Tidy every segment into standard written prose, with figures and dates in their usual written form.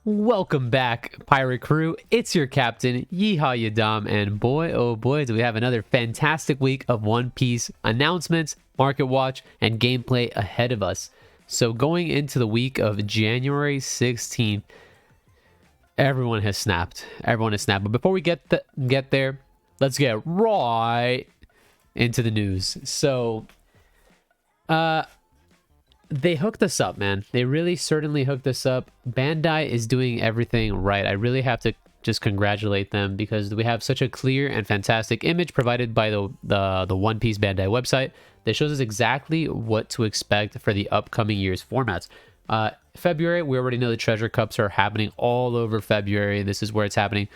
Welcome back, Pirate Crew. It's your captain, Yeehaw Yadam, and boy, oh boy, do we have another fantastic week of One Piece announcements, market watch, and gameplay ahead of us. So going into the week of January 16th, everyone has snapped. Everyone has snapped. But before we get there, let's get right into the news. So, they hooked us up, man. They really certainly hooked us up. Bandai is doing everything right. I really have to just congratulate them because we have such a clear and fantastic image provided by the One Piece Bandai website that shows us exactly what to expect for the upcoming year's formats. February, we already know the treasure cups are happening all over February. This is where it's happening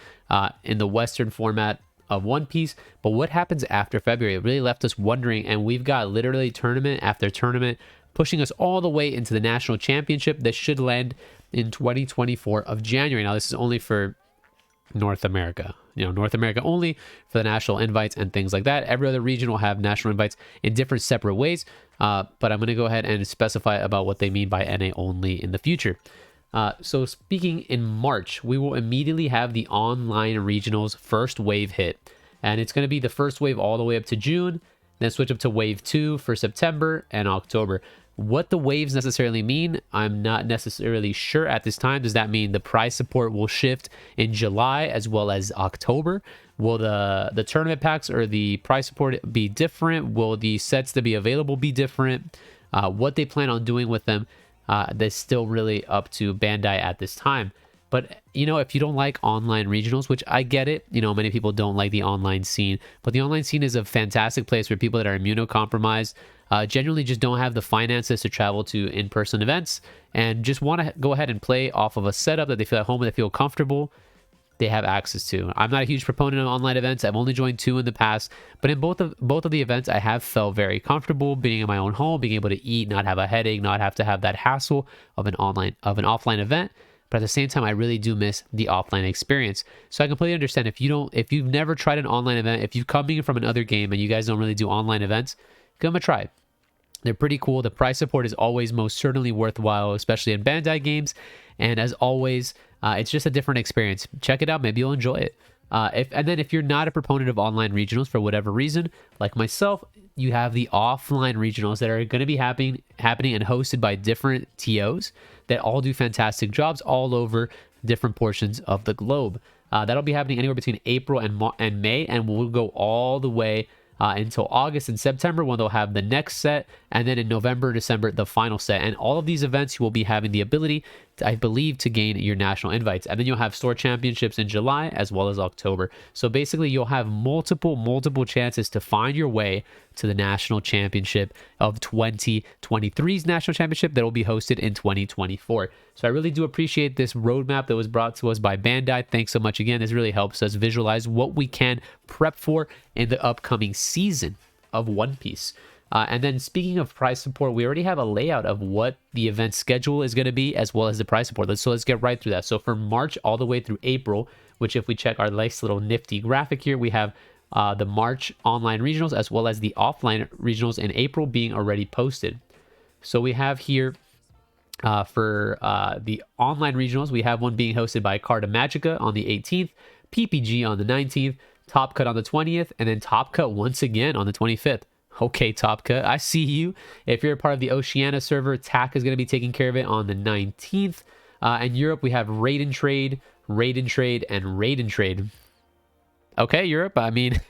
in the Western format of One Piece. But what happens after February? It really left us wondering, and we've got literally tournament after tournament pushing us all the way into the national championship that should land in 2024 of January. Now, this is only for North America, North America only for the national invites and things like that. Every other region will have national invites in different separate ways. But I'm going to go ahead and specify about what they mean by NA only in the future. So speaking in March, we will immediately have the online regionals first wave hit. And it's going to be the first wave all the way up to June, then switch up to wave 2 for September and October. What the waves necessarily mean, I'm not necessarily sure at this time. Does that mean the prize support will shift in July as well as October? Will the tournament packs or the prize support be different? Will the sets to be available be different? What they plan on doing with them, that's still really up to Bandai at this time. But, if you don't like online regionals, which I get it, many people don't like the online scene, but the online scene is a fantastic place for people that are immunocompromised, genuinely just don't have the finances to travel to in-person events, and just want to go ahead and play off of a setup that they feel at home and they feel comfortable. They have access to. I'm not a huge proponent of online events. I've only joined 2 in the past, but in both of the events, I have felt very comfortable being in my own home, being able to eat, not have a headache, not have to have that hassle of an offline event. But at the same time, I really do miss the offline experience. So I completely understand if you've never tried an online event, if you've coming from another game and you guys don't really do online events, give them a try. They're pretty cool. The price support is always most certainly worthwhile, especially in Bandai games. And as always, it's just a different experience. Check it out. Maybe you'll enjoy it. If you're not a proponent of online regionals for whatever reason, like myself, you have the offline regionals that are going to be happening and hosted by different TOs that all do fantastic jobs all over different portions of the globe. That'll be happening anywhere between April and May, and we'll go all the way until August and September when they'll have the next set, and then in November, December, the final set. And all of these events, you will be having the ability, I believe, to gain your national invites. And then you'll have store championships in July as well as October. So basically, you'll have multiple chances to find your way to the national championship of 2023's national championship that will be hosted in 2024. So I really do appreciate this roadmap that was brought to us by Bandai. Thanks so much again. This really helps us visualize what we can prep for in the upcoming season of One Piece. And then speaking of prize support, we already have a layout of what the event schedule is going to be as well as the prize support. Let's get right through that. So for March all the way through April, which if we check our nice little nifty graphic here, we have the March online regionals as well as the offline regionals in April being already posted. So we have here for the online regionals, we have one being hosted by Carta Magica on the 18th, PPG on the 19th, Top Cut on the 20th, and then Top Cut once again on the 25th. Okay, Top Cut, I see you. If you're a part of the Oceania server, TAC is going to be taking care of it on the 19th. And Europe, we have Raid and Trade, and Raid and Trade. Okay, Europe, I mean,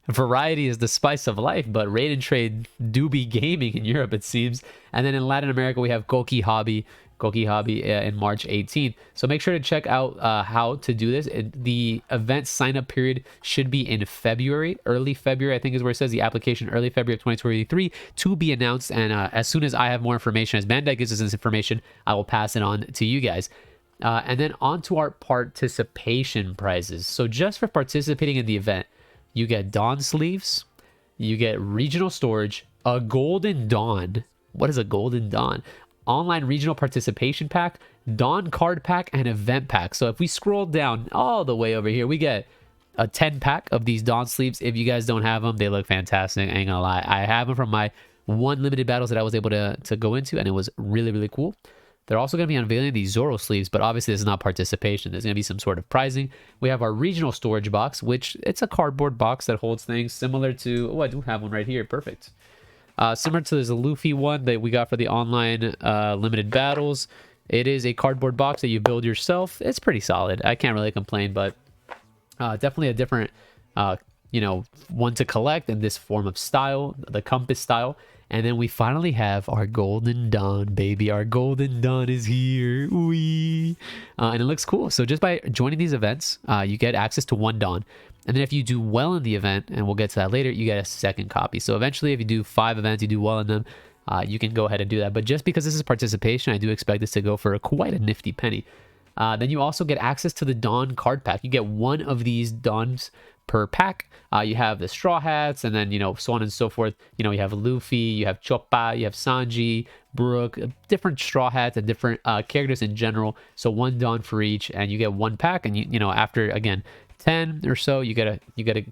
variety is the spice of life, but Raid and Trade do be gaming in Europe, it seems. And then in Latin America, we have Koki Hobby in March 18th. So make sure to check out how to do this. The event sign-up period should be in February, early February, I think is where it says the application, early February of 2023, to be announced. And as soon as I have more information, as Bandai gives us this information, I will pass it on to you guys. And then on to our participation prizes. So just for participating in the event, you get Dawn sleeves, you get regional storage, a Golden Dawn. What is a Golden Dawn? Online regional participation pack, Dawn card pack, and event pack. So if we scroll down all the way over here, we get a 10 pack of these Dawn sleeves. If you guys don't have them, they look fantastic. I ain't gonna lie. I have them from my one limited battles that I was able to go into, and it was really, really cool. They're also going to be unveiling these Zoro sleeves, but obviously this is not participation. There's going to be some sort of prizing. We have our regional storage box, which it's a cardboard box that holds things similar to... Oh, I do have one right here. Perfect. Similar to the Luffy one that we got for the online limited battles. It is a cardboard box that you build yourself. It's pretty solid. I can't really complain, but definitely a different, you know, one to collect in this form of style, the compass style. And then we finally have our Golden Dawn, baby. Our Golden Dawn is here. Wee. And it looks cool. So just by joining these events, you get access to one Dawn. And then if you do well in the event, and we'll get to that later, you get a second copy. So eventually, if you do 5 events, you do well in them, you can go ahead and do that. But just because this is participation, I do expect this to go for quite a nifty penny. Then you also get access to the Dawn card pack. You get one of these Dawns per pack. You have the Straw Hats, and then, you know, so on and so forth. You know, you have Luffy, you have Choppa, you have Sanji, Brook, different Straw Hats and different characters in general. So one Dawn for each, and you get one pack. And you know, after again 10 or so, you gotta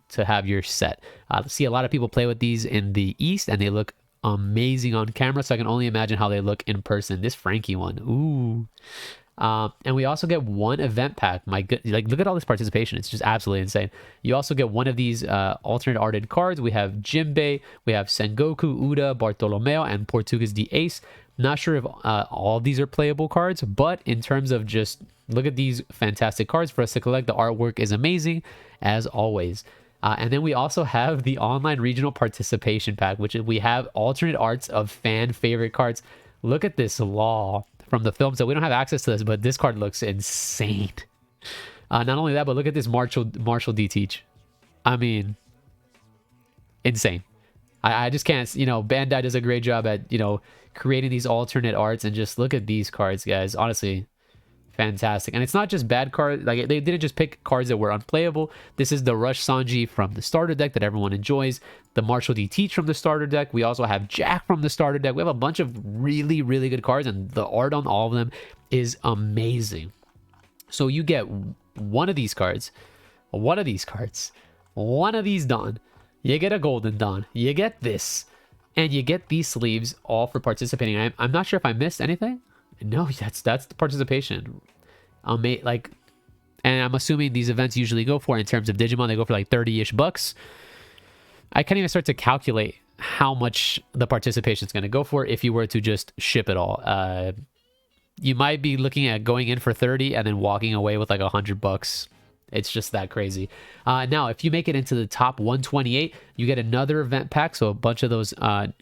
to have your set. See a lot of people play with these in the East, and they look amazing on camera. So I can only imagine how they look in person. This Frankie one, ooh. And we also get one event pack. My good, like, look at all this participation. It's just absolutely insane. You also get one of these alternate arted cards. We have Jinbei, we have Sengoku, Uda, Bartolomeo, and Portuguese the Ace. Not sure if all of these are playable cards, but in terms of just look at these fantastic cards for us to collect. The artwork is amazing as always. And then we also have the online regional participation pack, which is we have alternate arts of fan favorite cards. Look at this Law from the film. So we don't have access to this, but this card looks insane. Not only that, but look at this Marshall D. Teach. I mean, insane. I just can't, you know, Bandai does a great job at, you know, creating these alternate arts, and just look at these cards, guys. Honestly, fantastic. And it's not just bad cards. Like, they didn't just pick cards that were unplayable. This is the Rush Sanji from the starter deck that everyone enjoys, the Marshall D. Teach from the starter deck. We also have Jack from the starter deck. We have a bunch of really, really good cards, and the art on all of them is amazing. So you get one of these cards, one of these Dawn, you get a Golden Dawn, you get this, and you get these sleeves all for participating. I'm not sure if I missed anything. No, that's the participation. Like, and I'm assuming these events usually go for, in terms of Digimon, they go for like 30-ish bucks. I can't even start to calculate how much the participation is going to go for if you were to just ship it all. You might be looking at going in for 30 and then walking away with like $100. It's just that crazy. Now, if you make it into the top 128, you get another event pack. So a bunch of those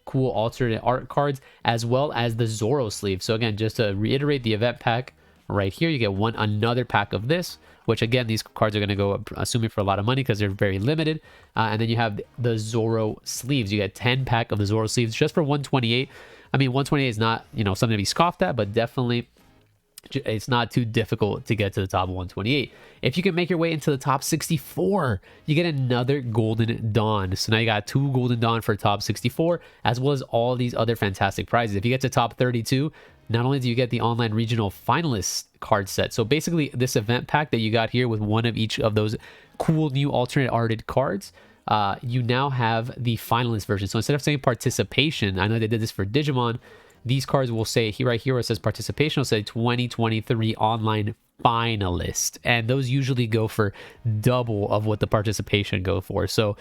cool alternate art cards, as well as the Zoro sleeve. So again, just to reiterate, the event pack right here, you get another pack of this, which again, these cards are going to go, assuming, for a lot of money because they're very limited. And then you have the Zoro sleeves. You get 10 pack of the Zoro sleeves just for 128. I mean, 128 is not, you know, something to be scoffed at, but definitely it's not too difficult to get to the top of 128. If you can make your way into the top 64, you get another Golden Dawn. So now you got 2 Golden Dawn for top 64, as well as all these other fantastic prizes. If you get to top 32, not only do you get the online regional finalist card set, so basically this event pack that you got here with one of each of those cool new alternate arted cards, you now have the finalist version. So instead of saying participation, I know they did this for Digimon, these cards will say, here, right here where it says participation, will say 2023 online finalist. And those usually go for double of what the participation go for. So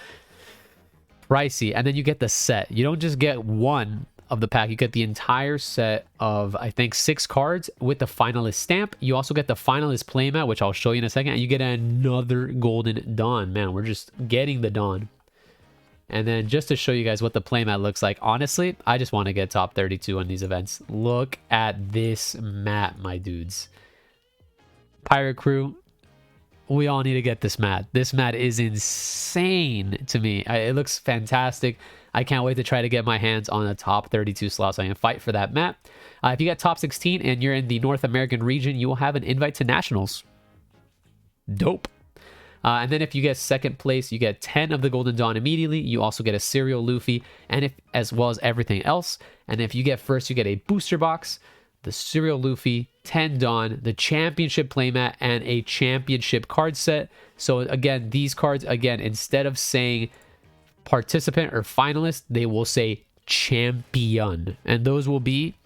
pricey. And then you get the set. You don't just get one of the pack. You get the entire set of, I think, 6 cards with the finalist stamp. You also get the finalist playmat, which I'll show you in a second. And you get another Golden Dawn. Man, we're just getting the Dawn. And then just to show you guys what the playmat looks like, honestly, I just want to get top 32 on these events. Look at this mat, my dudes. Pirate Crew, we all need to get this mat. This mat is insane to me. It looks fantastic. I can't wait to try to get my hands on a top 32 slot so I can fight for that mat. If you get top 16 and you're in the North American region, you will have an invite to Nationals. Dope. And then if you get second place, you get 10 of the Golden Dawn immediately. You also get a Serial Luffy, and as well as everything else. And if you get first, you get a booster box, the Serial Luffy, 10 Dawn, the championship playmat, and a championship card set. So again, these cards, again, instead of saying participant or finalist, they will say champion. And those will be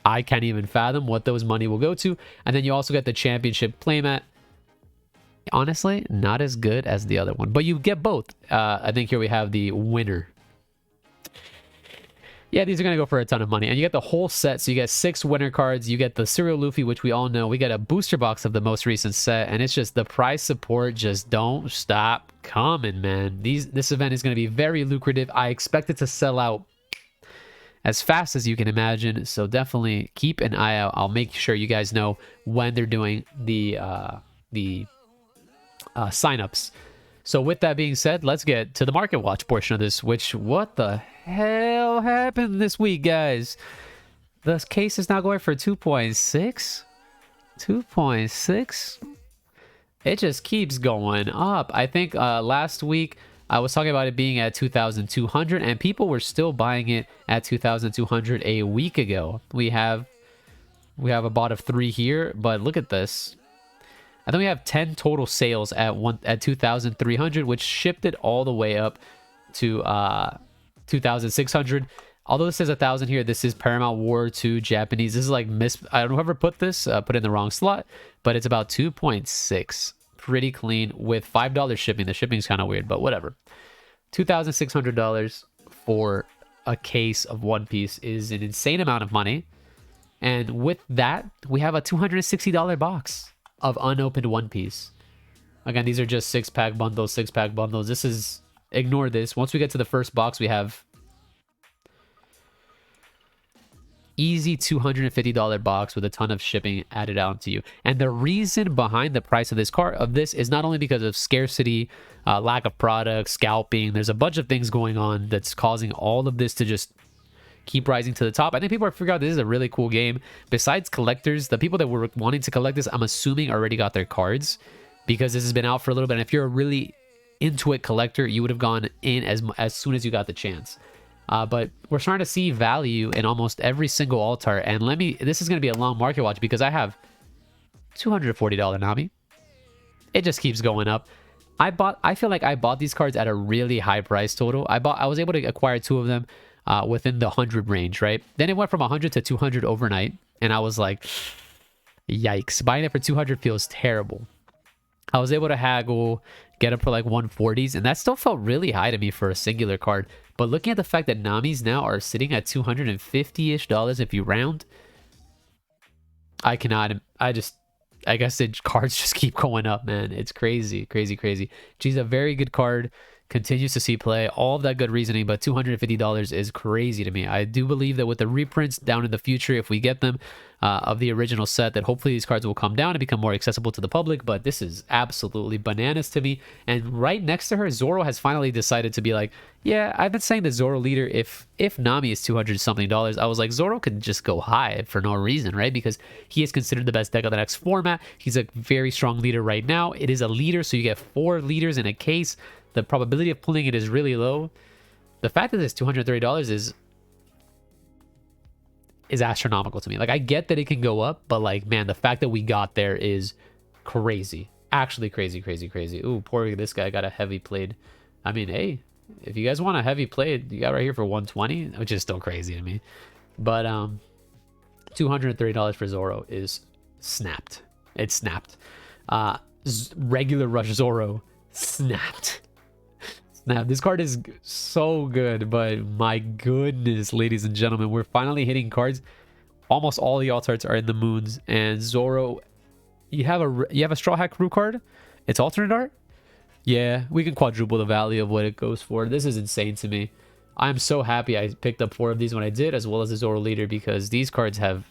I can't even fathom what those money will go to. And then you also get the championship playmat. Honestly, not as good as the other one, but you get both. I think here we have the winner. Yeah, these are going to go for a ton of money. And you get the whole set. So you get 6 winner cards. You get the Serial Luffy, which we all know. We get a booster box of the most recent set. And it's just the prize support just don't stop coming, man. This event is going to be very lucrative. I expect it to sell out as fast as you can imagine. So definitely keep an eye out. I'll make sure you guys know when they're doing the signups. So with that being said, let's get to the market watch portion of this, which what the hell happened this week, guys? The case is now going for 2.6. 2.6. It just keeps going up. I think last week I was talking about it being at 2,200 and people were still buying it at 2,200 a week ago. We have a bot of 3 here, but look at this. I think we have 10 total sales at 2,300, which shipped it all the way up to 2,600. Although this says 1,000 here, this is Paramount War 2 Japanese. This is like I don't know whoever put this, put in the wrong slot, but it's about 2.6. Pretty clean with $5 shipping. The shipping is kind of weird, but whatever. $2,600 for a case of One Piece is an insane amount of money. And with that, we have a $260 box of unopened One Piece. Again, these are just 6-pack bundles, 6-pack bundles. This is, ignore this. Once we get to the first box, we have easy $250 box with a ton of shipping added on to you. And the reason behind the price of this is not only because of scarcity, lack of product, scalping. There's a bunch of things going on that's causing all of this to just keep rising to the top. I think people are figuring out this is a really cool game. Besides collectors, the people that were wanting to collect this, I'm assuming already got their cards because this has been out for a little bit. And if you're a really into it collector, you would have gone in as soon as you got the chance. But we're starting to see value in almost every single altar. And this is going to be a long market watch because I have $240 Nami. It just keeps going up. I feel like I bought these cards at a really high price total. I was able to acquire 2 of them within the 100 range, right? Then it went from 100 to 200 overnight. And I was like, yikes. Buying it for 200 feels terrible. I was able to haggle, get up for like 140s, and that still felt really high to me for a singular card. But looking at the fact that Namis now are sitting at $250-ish if you round, I guess the cards just keep going up, man. It's crazy, crazy, crazy. She's a very good card. Continues to see play, all of that good reasoning, but $250 is crazy to me. I do believe that with the reprints down in the future, if we get them of the original set, that hopefully these cards will come down and become more accessible to the public. But this is absolutely bananas to me. And right next to her, Zoro has finally decided to be like, yeah, I've been saying the Zoro leader, if Nami is $200 something, I was like, Zoro could just go high for no reason, right? Because he is considered the best deck of the next format. He's a very strong leader right now. It is a leader, so you get 4 leaders in a case. The probability of pulling it is really low. The fact that it's $230 is astronomical to me. Like, I get that it can go up, but like, man, the fact that we got there is crazy. Actually crazy, crazy, crazy. Ooh, poor this guy got a heavy played. I mean, hey, if you guys want a heavy played, you got right here for 120, which is still crazy to me. But $230 for Zoro is snapped. It snapped. Regular Rush Zoro snapped. Now, this card is so good, but my goodness, ladies and gentlemen, we're finally hitting cards. Almost all the alt arts are in the moons, and Zoro, you have a Straw Hat Crew card. It's alternate art. Yeah, we can quadruple the value of what it goes for. This is insane to me. I'm so happy I picked up 4 of these when I did, as well as the Zoro leader, because these cards have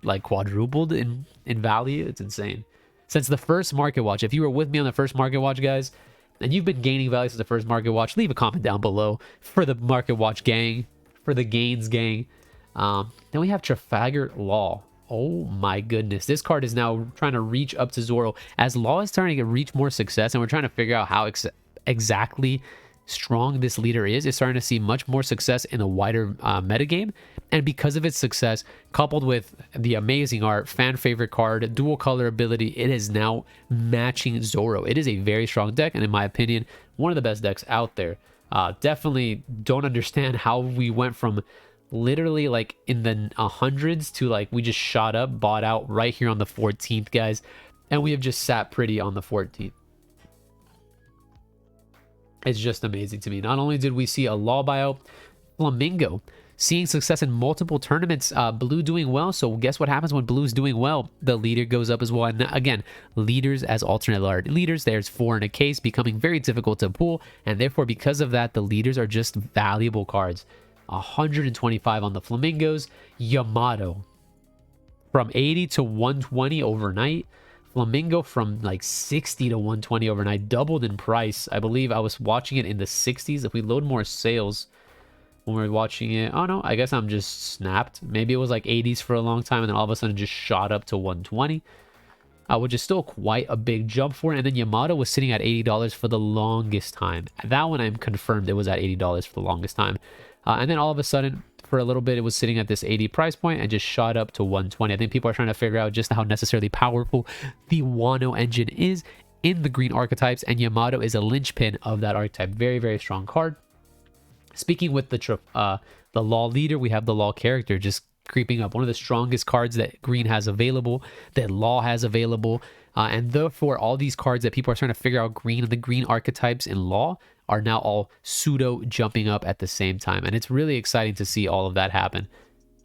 like quadrupled in value. It's insane. Since the first market watch, if you were with me on the first market watch, guys, and you've been gaining value since the first market watch, leave a comment down below for the market watch gang, for the gains gang. Then we have Trafalgar Law. Oh my goodness. This card is now trying to reach up to Zoro. As Law is starting to reach more success, and we're trying to figure out how exactly strong this leader is, it's starting to see much more success in the wider metagame. And because of its success, coupled with the amazing art, fan favorite card, dual color ability, it is now matching Zoro. It is a very strong deck, and in my opinion, one of the best decks out there. Definitely don't understand how we went from literally like in the hundreds to like we just shot up, bought out right here on the 14th, guys, and we have just sat pretty on the 14th. It's just amazing to me. Not only did we see a law buyout, Flamingo seeing success in multiple tournaments, blue doing well. So guess what happens when blue's doing well? The leader goes up as well. And again, leaders as alternate leaders, there's 4 in a case, becoming very difficult to pull, and therefore because of that, the leaders are just valuable cards. 125 on the Flamingos. Yamato from 80 to 120 overnight. Flamingo from like 60 to 120 overnight, doubled in price. I believe I was watching it in the 60s. If we load more sales when we were watching it, oh no, I guess I'm just snapped. Maybe it was like 80s for a long time and then all of a sudden just shot up to 120, which is still quite a big jump for it. And then Yamato was sitting at $80 for the longest time. That one I'm confirmed it was at $80 for the longest time. And then all of a sudden, for a little bit, it was sitting at this 80 price point and just shot up to 120. I think people are trying to figure out just how necessarily powerful the Wano engine is in the green archetypes, and Yamato is a linchpin of that archetype. Very, very strong card. Speaking with the law leader, we have the law character just creeping up. One of the strongest cards that green has available, that law has available. And therefore, all these cards that people are trying to figure out green and the green archetypes in law are now all pseudo jumping up at the same time. And it's really exciting to see all of that happen.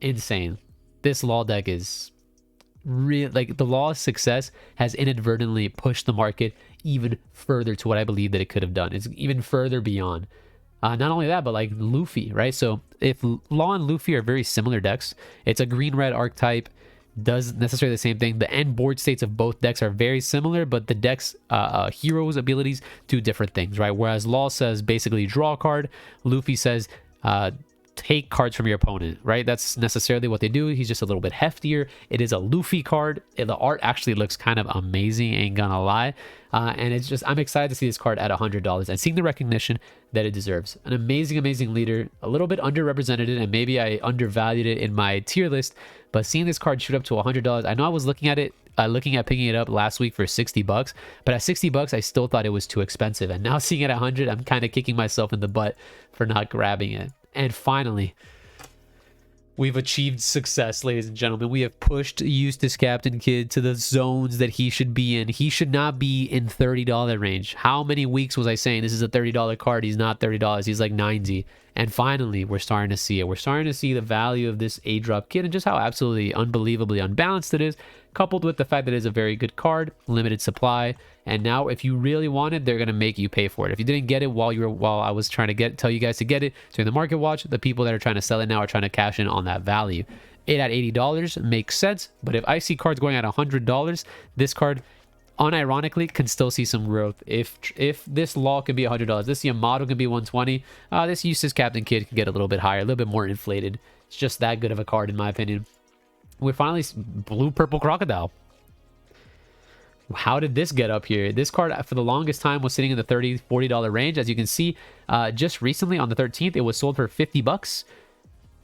Insane. This law deck is real. Like, the law's success has inadvertently pushed the market even further to what I believe that it could have done. It's even further beyond. Not only that, but like Luffy, right? So if Law and Luffy are very similar decks, it's a green-red archetype, does necessarily the same thing. The end board states of both decks are very similar, but the deck's heroes' abilities do different things, right? Whereas Law says basically draw a card, Luffy says take cards from your opponent, right? That's necessarily what they do. He's just a little bit heftier. It is a Luffy card. The art actually looks kind of amazing, ain't gonna lie. And it's just, I'm excited to see this card at $100 and seeing the recognition that it deserves. An amazing, amazing leader, a little bit underrepresented, and maybe I undervalued it in my tier list, but seeing this card shoot up to $100, I know I was looking at it, looking at picking it up last week for $60, but at $60, I still thought it was too expensive. And now seeing it at 100, I'm kind of kicking myself in the butt for not grabbing it. And finally, we've achieved success, ladies and gentlemen. We have pushed Eustace Captain Kidd to the zones that he should be in. He should not be in $30 range. How many weeks was I saying this is a $30 card? He's not $30. He's like 90. And finally, we're starting to see it. We're starting to see the value of this A-drop kit and just how absolutely unbelievably unbalanced it is, coupled with the fact that it is a very good card, limited supply. And now if you really want it, they're going to make you pay for it. If you didn't get it while I was trying to tell you guys to get it during the market watch, the people that are trying to sell it now are trying to cash in on that value. It at $80 makes sense, but if I see cards going at $100, this card unironically can still see some growth. If this Law can be $100, this Yamato can be 120, this Eustace Captain Kidd can get a little bit higher, a little bit more inflated. It's just that good of a card in my opinion. We're finally blue purple crocodile. How did this get up here? This card for the longest time was sitting in the $30-$40 range. As you can see, just recently on the 13th, it was sold for $50.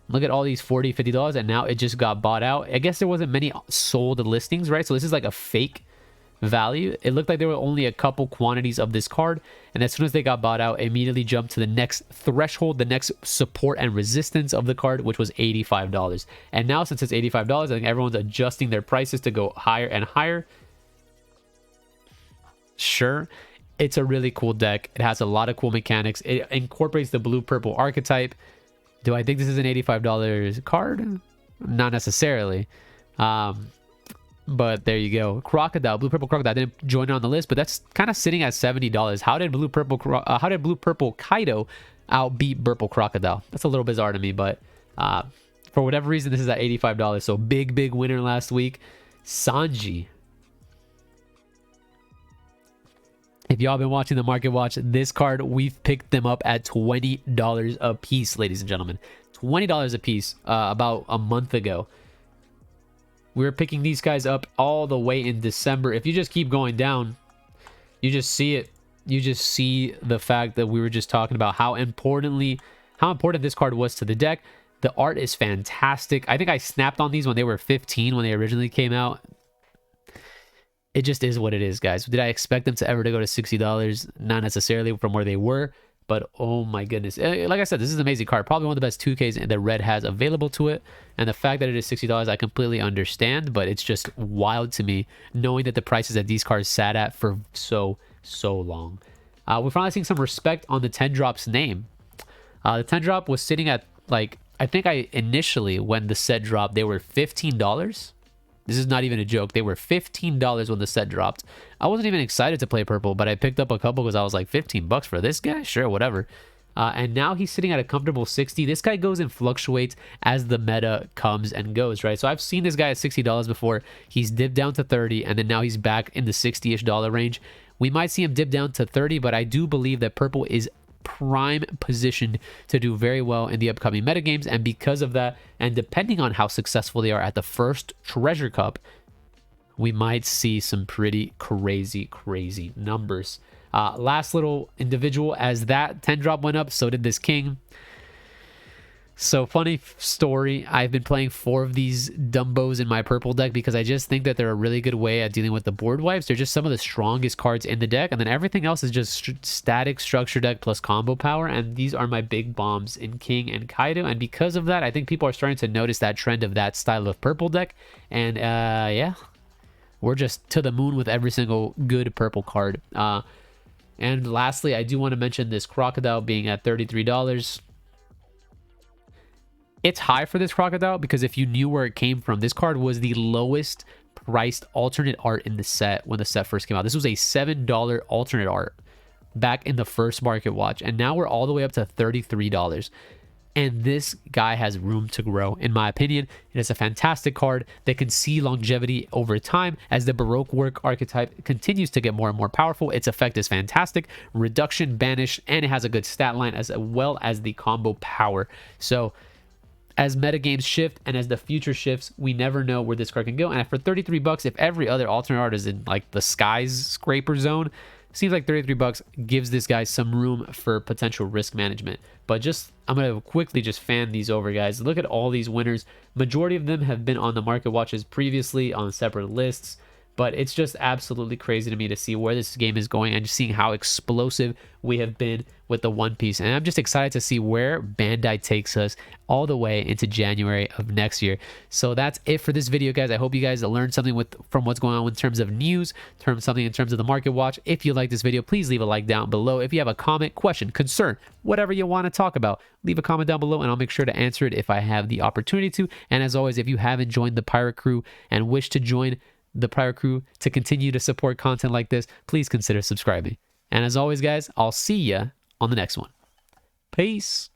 Look at all these $40-$50, and now it just got bought out. I guess there wasn't many sold listings, right? So this is like a fake value. It looked like there were only a couple quantities of this card, and as soon as they got bought out, immediately jumped to the next threshold, the next support and resistance of the card, which was $85. And now since it's $85, I think everyone's adjusting their prices to go higher and higher. Sure, it's a really cool deck. It has a lot of cool mechanics. It incorporates the blue purple archetype. Do I think this is an $85 card? Not necessarily. But there you go. Crocodile, blue purple crocodile. I didn't join it on the list, but that's kind of sitting at $70. How did blue purple Kaido outbeat purple crocodile? That's a little bizarre to me, but for whatever reason, this is at $85. So big winner last week. Sanji. If y'all been watching the market watch, this card, we've picked them up at $20 a piece, ladies and gentlemen. $20 a piece about a month ago. We were picking these guys up all the way in December. If you just keep going down, you just see it. You just see the fact that we were just talking about how important this card was to the deck. The art is fantastic. I think I snapped on these when they were 15 when they originally came out. It just is what it is, guys. Did I expect them to ever to go to $60? Not necessarily from where they were, But oh my goodness. Like I said, this is an amazing card. Probably one of the best 2Ks that Red has available to it. And the fact that it is $60, I completely understand. But it's just wild to me knowing that the prices that these cards sat at for so long. We're finally seeing some respect on the 10 drop's name. The 10 drop was sitting at, like, I think initially when the set dropped, they were $15. This is not even a joke. They were $15 when the set dropped. I wasn't even excited to play purple, but I picked up a couple because I was like, 15 bucks for this guy? Sure, whatever. And now he's sitting at a comfortable 60. This guy goes and fluctuates as the meta comes and goes, right? So I've seen this guy at $60 before. He's dipped down to 30, and then now he's back in the 60-ish dollar range. We might see him dip down to 30, but I do believe that purple is prime positioned to do very well in the upcoming metagames, and because of that, and depending on how successful they are at the first treasure cup, we might see some pretty crazy numbers. Last little individual, as that 10 drop went up, so did this king. So funny story, I've been playing 4 of these Dumbos in my purple deck because I just think that they're a really good way at dealing with the board wipes. They're just some of the strongest cards in the deck, and then everything else is just static structure deck plus combo power, and these are my big bombs in King and Kaido, and because of that, I think people are starting to notice that trend of that style of purple deck, and yeah, we're just to the moon with every single good purple card. And lastly, I do want to mention this Crocodile being at $33. It's high for this Crocodile because if you knew where it came from, this card was the lowest priced alternate art in the set when the set first came out. This was a $7 alternate art back in the first market watch, and now we're all the way up to $33. And this guy has room to grow, in my opinion. It is a fantastic card that can see longevity over time as the Baroque work archetype continues to get more and more powerful. Its effect is fantastic, reduction, banish, and it has a good stat line as well as the combo power. So as metagames shift and as the future shifts, we never know where this card can go. And for 33 bucks, if every other alternate art is in like the skyscraper zone, seems like 33 bucks gives this guy some room for potential risk management. But just, I'm going to quickly just fan these over, guys. Look at all these winners. Majority of them have been on the market watches previously on separate lists. But it's just absolutely crazy to me to see where this game is going and just seeing how explosive we have been with the One Piece. And I'm just excited to see where Bandai takes us all the way into January of next year. So that's it for this video, guys. I hope you guys learned something from what's going on in terms of news, something in terms of the market watch. If you like this video, please leave a like down below. If you have a comment, question, concern, whatever you want to talk about, leave a comment down below and I'll make sure to answer it if I have the opportunity to. And as always, if you haven't joined the Pirate Crew and wish to join the Pirate Crew to continue to support content like this, please consider subscribing. And as always, guys, I'll see ya on the next one. Peace.